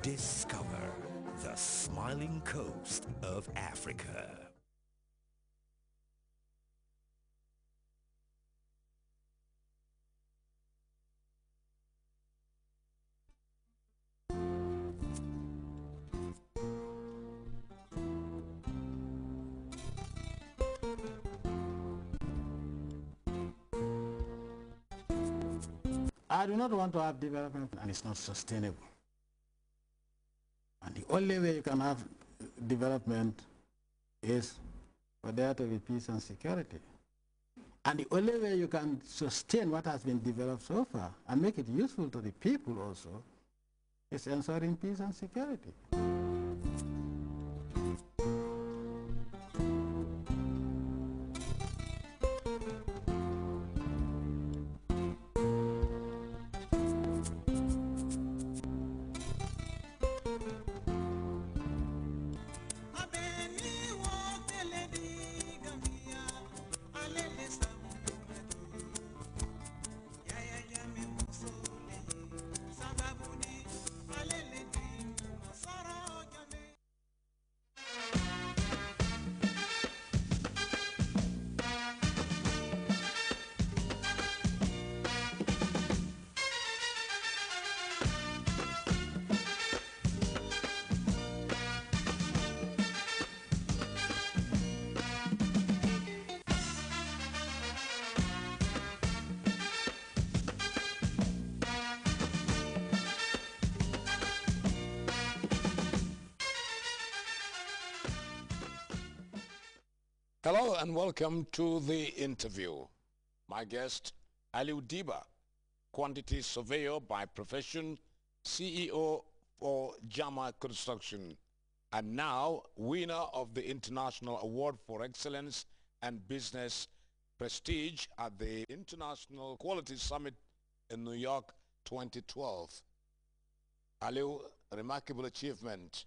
Discover the smiling coast of Africa. I do not want to have development and it's not sustainable. And the only way you can have development is for there to be peace and security. And the only way you can sustain what has been developed so far and make it useful to the people also is ensuring peace and security. Hello and welcome to the interview. My guest, Aliu Diba, quantity surveyor by profession, CEO for Jama Construction, and now winner of the International Award for Excellence and Business Prestige at the International Quality Summit in New York 2012. Aliu, remarkable achievement.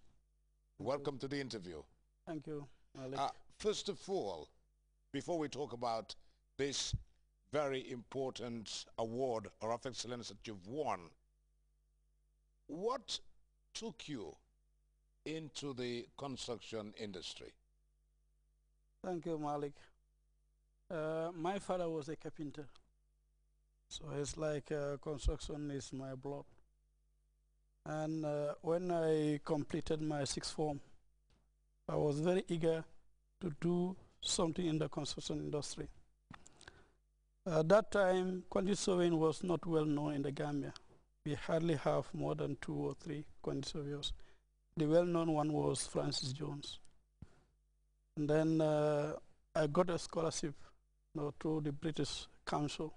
Welcome to the interview. Thank you, Malik. First of all, before we talk about this very important award of excellence that you've won, what took you into the construction industry? Thank you, Malik. My father was a carpenter, so it's like construction is my blood. And when I completed my sixth form, I was very eager to do something in the construction industry. At that time, quantity surveying was not well known in the Gambia. We hardly have more than 2 or 3 quantity surveyors. The well-known one was Francis Jones. And then I got a scholarship through the British Council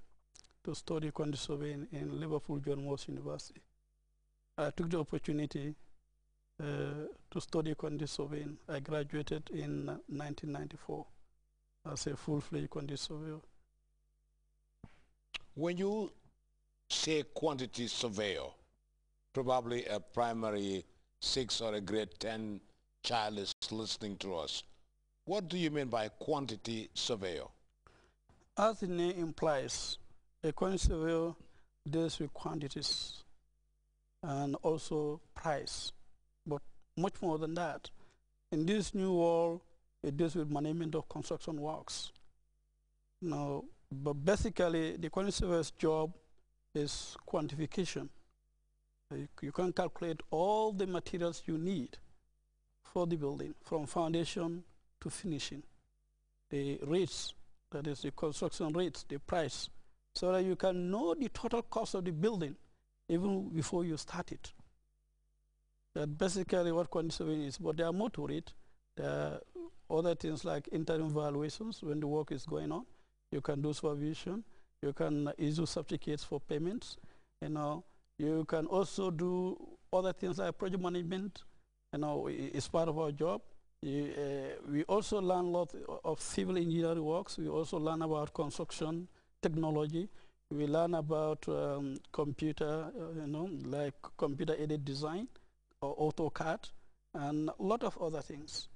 to study quantity surveying in Liverpool John Moores University. I took the opportunity to study quantity surveying. I graduated in 1994 as a full-fledged quantity surveyor. When you say quantity surveyor, probably a primary 6 or a grade 10 child is listening to us. What do you mean by quantity surveyor? As the name implies, a quantity surveyor deals with quantities and also price. But much more than that. In this new world, it deals with management of construction works. Now, but basically, the quantity surveyor's job is quantification. You can calculate all the materials you need for the building, from foundation to finishing. The rates, that is the construction rates, the price, so that you can know the total cost of the building even before you start it. That's basically what quantity surveying is, but there are more to it. There are other things like interim valuations when the work is going on. You can do supervision. You can issue certificates for payments. You can also do other things like project management. It's part of our job. We also learn a lot of civil engineering works. We also learn about construction technology. We learn about computer, like computer-aided design, or AutoCAD, and a lot of other things,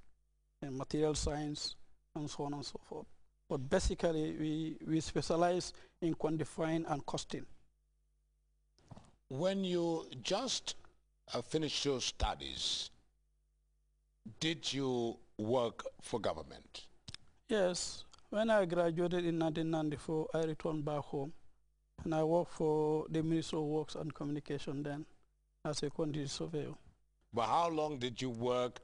and material science, and so on and so forth. But basically, we specialize in quantifying and costing. When you just finished your studies, did you work for government? Yes. When I graduated in 1994, I returned back home, and I worked for the Ministry of Works and Communication then as a quantity surveyor. But how long did you work,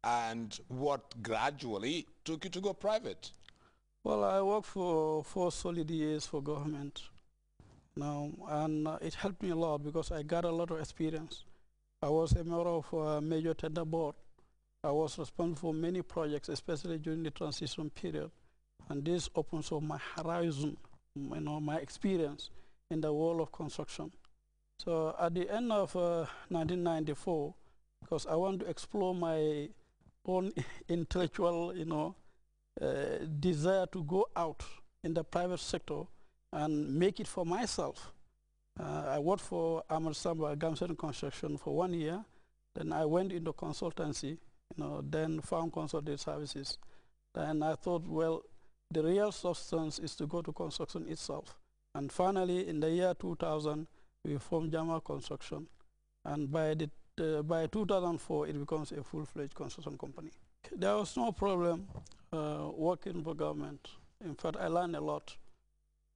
and what gradually took you to go private? Well, I worked for 4 solid years for government now, and it helped me a lot because I got a lot of experience. I was a member of a major tender board. I was responsible for many projects, especially during the transition period, and this opens up my horizon, my experience in the world of construction. So at the end of 1994, because I want to explore my own intellectual, desire to go out in the private sector and make it for myself. I worked for Ahmad Samba Gamsen Construction for 1 year. Then I went into consultancy, then found consulting services. And I thought, well, the real substance is to go to construction itself. And finally, in the year 2000, we formed Jama Construction. And by 2004, it becomes a full-fledged construction company. There was no problem working for government. In fact, I learned a lot.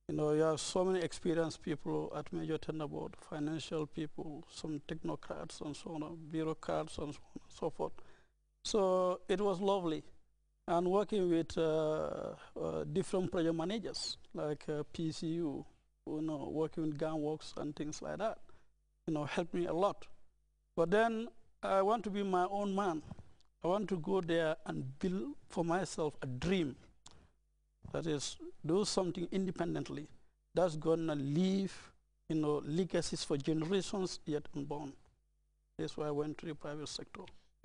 You have so many experienced people at major tender board, financial people, some technocrats and so on, bureaucrats and so on and so forth. So it was lovely. And working with different project managers, like PCU, working with gun works and things like that, helped me a lot. But then I want to be my own man. I want to go there and build for myself a dream. That is, do something independently that's going to leave, legacies for generations yet unborn. That's why I went to the private sector.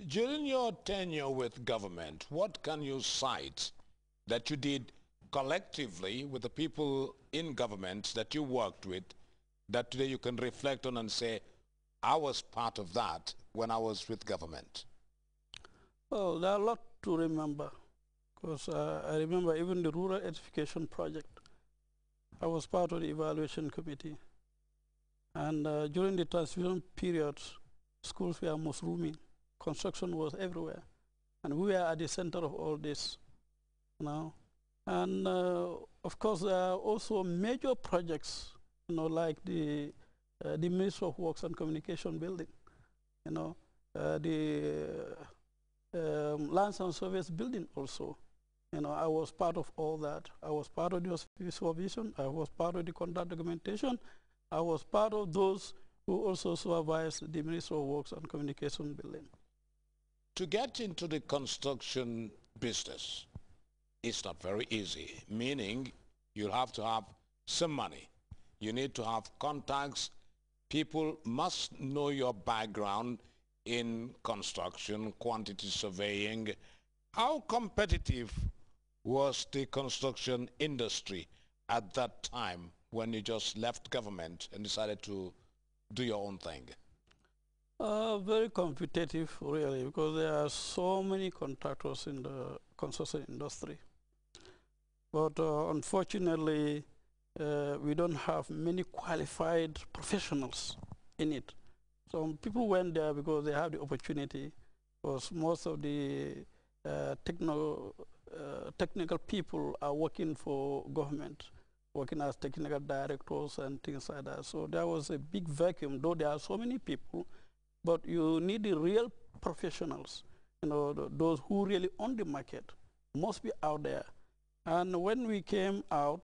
During your tenure with government, what can you cite that you did collectively with the people in government that you worked with that today you can reflect on and say, I was part of that when I was with government? Well, there are a lot to remember, because I remember even the rural edification project. I was part of the evaluation committee. And during the transition period, schools were mushrooming. Construction was everywhere. And we were at the center of all this. And of course, there are also major projects, like the Ministry of Works and Communication building, the Lands and Service building also. I was part of all that. I was part of the supervision. I was part of the contract documentation. I was part of those who also supervised the Ministry of Works and Communication building. To get into the construction business, it's not very easy, meaning you'll have to have some money. You need to have contacts. People must know your background in construction, quantity surveying. How competitive was the construction industry at that time when you just left government and decided to do your own thing? Very competitive, really, because there are so many contractors in the construction industry. But unfortunately, we don't have many qualified professionals in it. So people went there because they have the opportunity, because most of the technical people are working for government, working as technical directors and things like that. So there was a big vacuum, though there are so many people, but you need the real professionals, those who really own the market must be out there. And when we came out,